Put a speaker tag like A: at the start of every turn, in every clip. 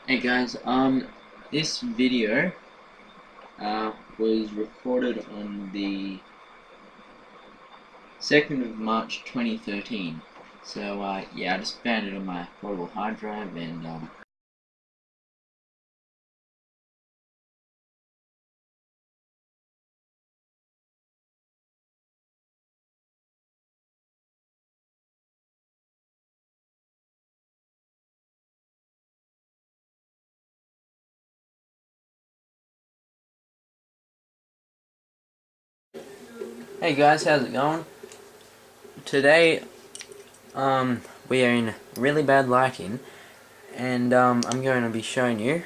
A: Hey guys, this video was recorded on the 2nd of March 2013. So yeah, I just found it on my portable hard drive and hey guys, how's it going? Today we are in really bad lighting and I'm going to be showing you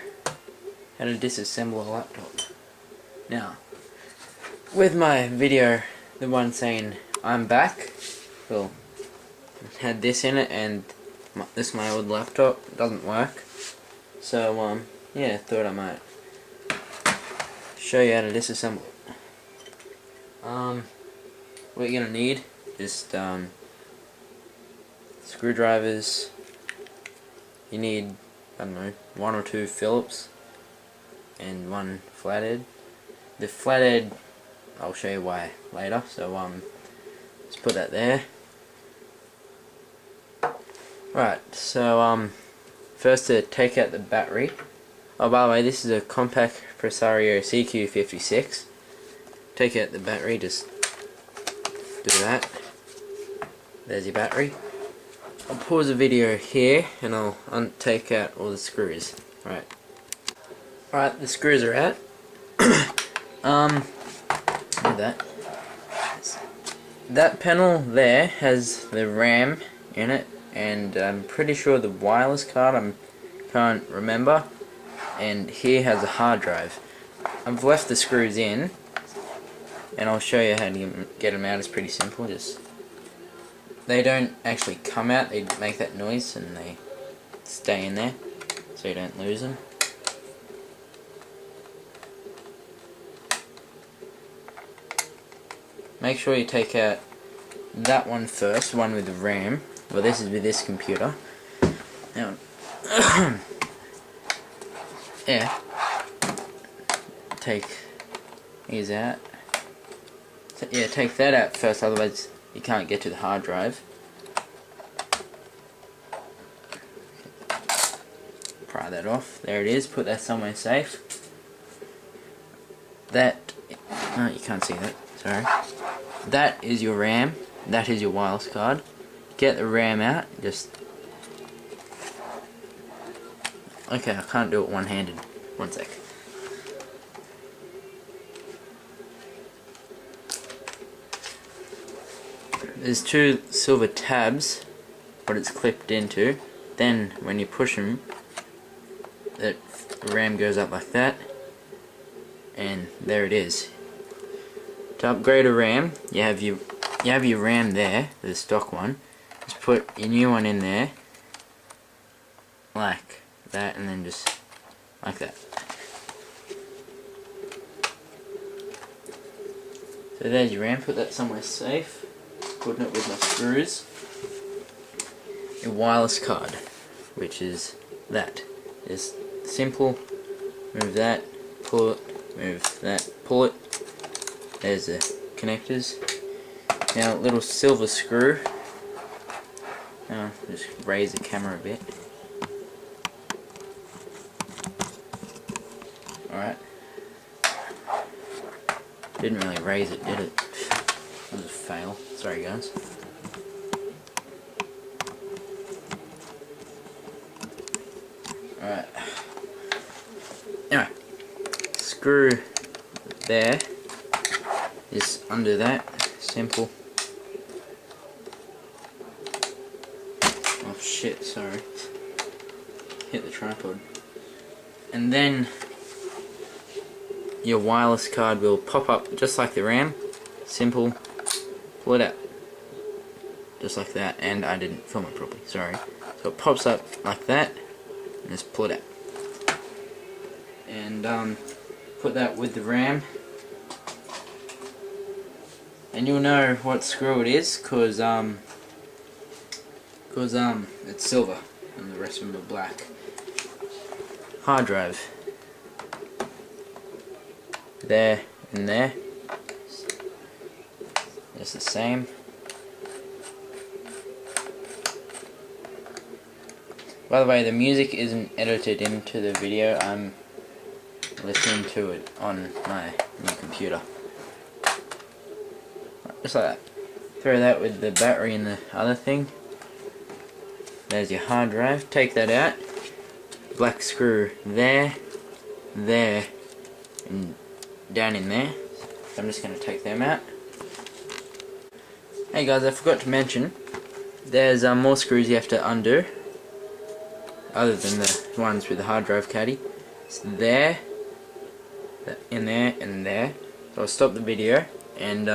A: how to disassemble a laptop. Now, with my video, the one saying I'm back, well, it had this in it and this my old laptop doesn't work. So yeah, thought I might show you how to disassemble it. What you're gonna need is screwdrivers. You need, I don't know, 1 or 2 Phillips and 1 flathead. The flathead, I'll show you why later. So let's put that there. Right. So first to take out the battery. Oh, by the way, this is a compact Presario CQ56. Take out the battery, just do that. There's your battery. I'll pause the video here and I'll take out all the screws. Right. Alright, the screws are out. Do that. That panel there has the RAM in it, and I'm pretty sure the wireless card, I can't remember, and here has a hard drive. I've left the screws in, and I'll show you how to get them out. It's pretty simple. Just they don't actually come out, they make that noise and they stay in there so you don't lose them. Make sure you take out that one first, the one with the RAM. Well, this is with this computer. Now, yeah, take these out. So, yeah, take that out first, otherwise you can't get to the hard drive. Pry that off. There it is. Put that somewhere safe. That, oh, you can't see that. Sorry. That is your RAM. That is your wireless card. Get the RAM out. Just. Okay, I can't do it one-handed. One sec. There's 2 silver tabs, what it's clipped into. Then, when you push them, the RAM goes up like that, and there it is. To upgrade a RAM, you have your RAM there, the stock one. Just put your new one in there, like that, and then just like that. So there's your RAM. Put that somewhere safe. Putting it with my screws. Your wireless card, which is that. Just simple. Move that, pull it, move that, pull it. There's the connectors. Now, little silver screw. Now, just raise the camera a bit. Alright. Didn't really raise it, did it? That was a fail. Sorry, guys. Alright. Anyway. Screw there. Just undo that. Simple. Oh shit, sorry. Hit the tripod. And then your wireless card will pop up just like the RAM. Simple. Pull it out. Just like that. And I didn't film it properly, sorry. So it pops up like that. And just pull it out. And put that with the RAM. And you'll know what screw it is, cause it's silver and the rest of them are black. hard drive. There and there. It's the same. By the way, the music isn't edited into the video. I'm listening to it on my new computer. Just like that. Throw that with the battery and the other thing. There's your hard drive. Take that out. Black screw there, there, and down in there. So I'm just going to take them out. Hey guys, I forgot to mention, there's more screws you have to undo, other than the ones with the hard drive caddy. It's there, in there, and there. So I'll stop the video, and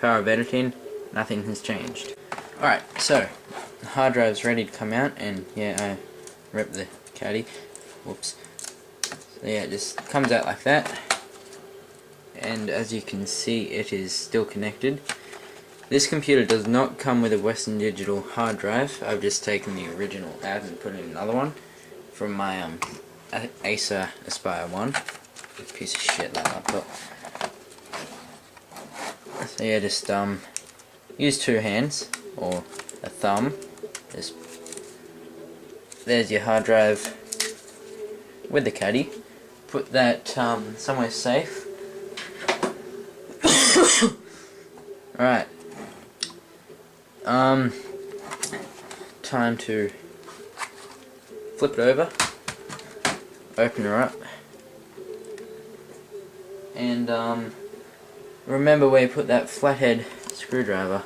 A: power of editing, nothing has changed. Alright, so the hard drive's ready to come out, and yeah, I ripped the caddy. Whoops. So yeah, it just comes out like that, and as you can see, it is still connected. This computer does not come with a Western Digital hard drive. I've just taken the original out and put in another one from my Acer Aspire 1. Piece of shit, that laptop. So yeah, just use two hands or a thumb. Just there's your hard drive with the caddy. Put that somewhere safe. Alright. Time to flip it over, open her up, and remember where you put that flathead screwdriver.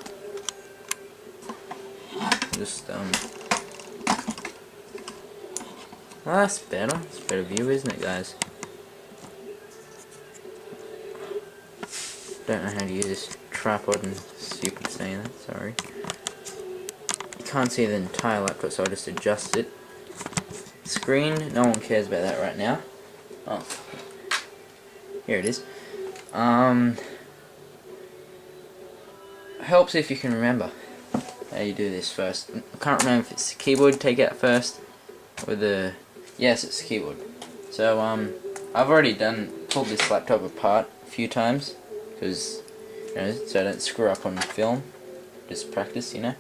A: Just well, that's better. It's a better view, isn't it, guys? Don't know how to use this tripod and stupid saying that, sorry. You can't see the entire laptop, so I'll just adjust it. Screen, no one cares about that right now. Oh, here it is. Helps if you can remember how you do this first. I can't remember if it's the keyboard, take it out first, or the, yes, it's the keyboard. So I've already pulled this laptop apart a few times, because, you know, so I don't screw up on film. Just practice, you know.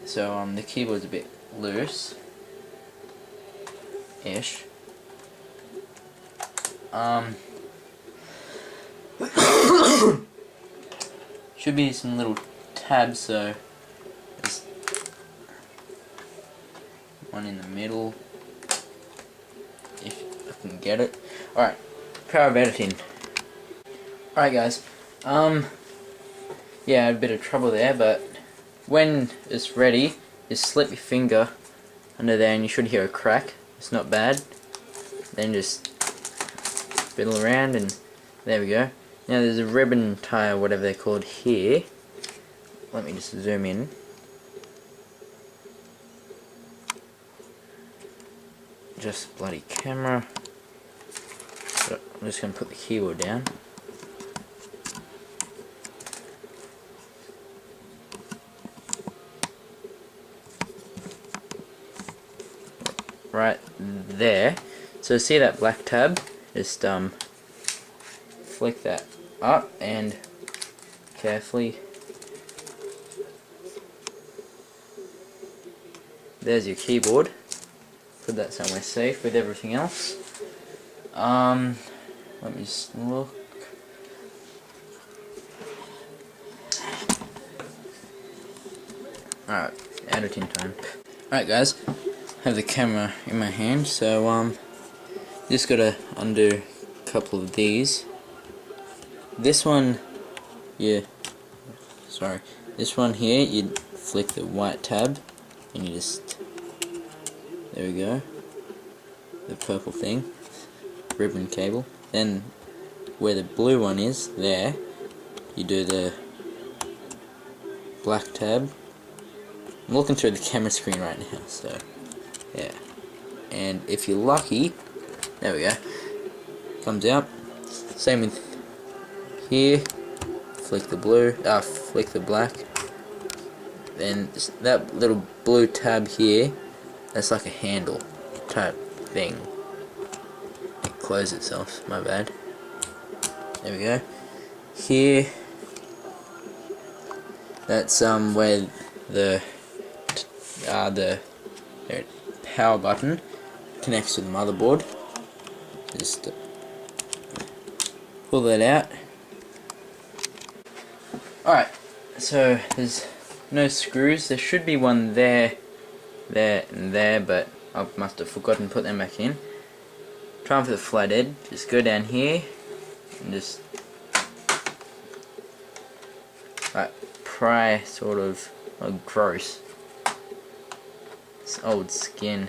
A: So the keyboard's a bit loose ish. Should be some little tabs, so there's one in the middle if I can get it. Alright, power of editing. Alright guys, yeah, I had a bit of trouble there, but when it's ready, just slip your finger under there and you should hear a crack. It's not bad. Then just fiddle around and there we go. Now there's a ribbon tie or whatever they're called here. Let me just zoom in. Just bloody camera. So I'm just going to put the keyboard down. Right there. So see that black tab? Just flick that up and carefully. There's your keyboard. Put that somewhere safe with everything else. Let me just look. Alright, editing time. Alright guys, I have the camera in my hand, so just gotta undo a couple of these. This one, this one here, you flick the white tab and you just, there we go, the purple thing, ribbon cable. Then where the blue one is, there, you do the black tab. I'm looking through the camera screen right now, so yeah. And if you're lucky, there we go, comes out. Same with here, flick the blue, flick the black. Then that little blue tab here, that's like a handle type thing. close itself, my bad. There we go. Here, that's where the power button connects to the motherboard. Just pull that out. Alright, so there's no screws. There should be one there, and there, but I must have forgotten to put them back in. Try for the flat edge. Just go down here and just like pry, sort of. Oh, gross. This old skin.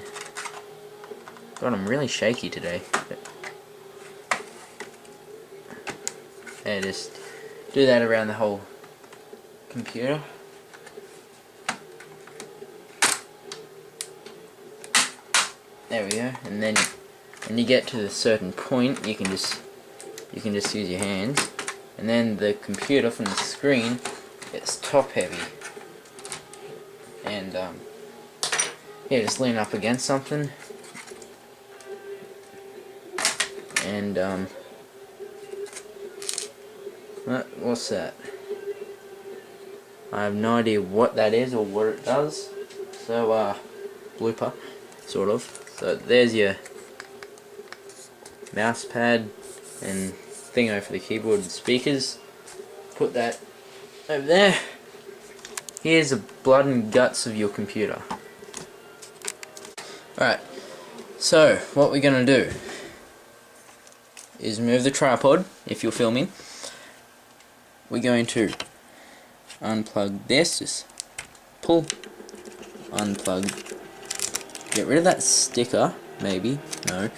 A: God, I'm really shaky today. Yeah, just do that around the whole computer. There we go. And then when you get to a certain point, you can just use your hands, and then the computer from the screen gets top heavy. And yeah, just lean up against something, and what's that? I have no idea what that is or what it does. So blooper, sort of. So there's your mouse pad and thing over the keyboard and speakers. Put that over there. Here's the blood and guts of your computer. Alright, so what we're going to do is move the tripod, if you're filming. We're going to unplug this, just pull, unplug, get rid of that sticker, maybe, no.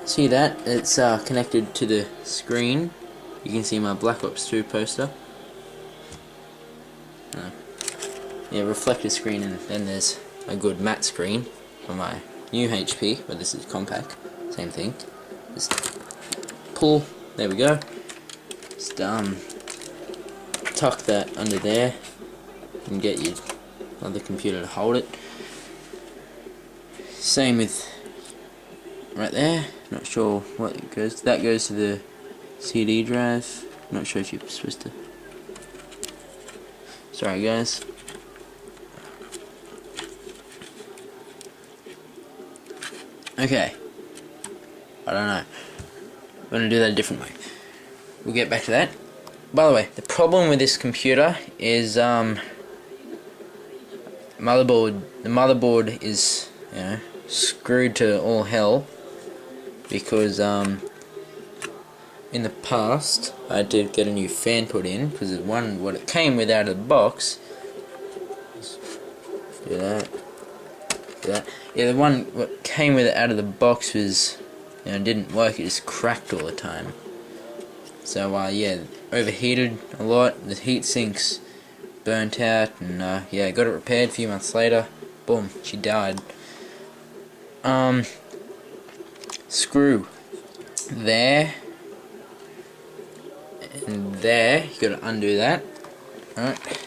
A: See that? It's connected to the screen. You can see my Black Ops 2 poster. Yeah, reflector screen, and then there's a good matte screen for my new HP, but this is compact. Same thing. Just pull. There we go. Just tuck that under there and get your other computer to hold it. Same with right there. Not sure what it goes to. That goes to the CD drive. Not sure if you're supposed to. Sorry guys. Okay. I don't know. I'm gonna do that a different way. We'll get back to that. By the way, the problem with this computer is the motherboard is, you know, screwed to all hell, because in the past I had to get a new fan put in, because what it came with out of the box. Do that. Do that. Yeah, the one what came with it out of the box was, you know, didn't work. It just cracked all the time. So yeah, overheated a lot. The heat sinks burnt out, and yeah, got it repaired a few months later. Boom, she died. Screw there and there. You got to undo that. Alright.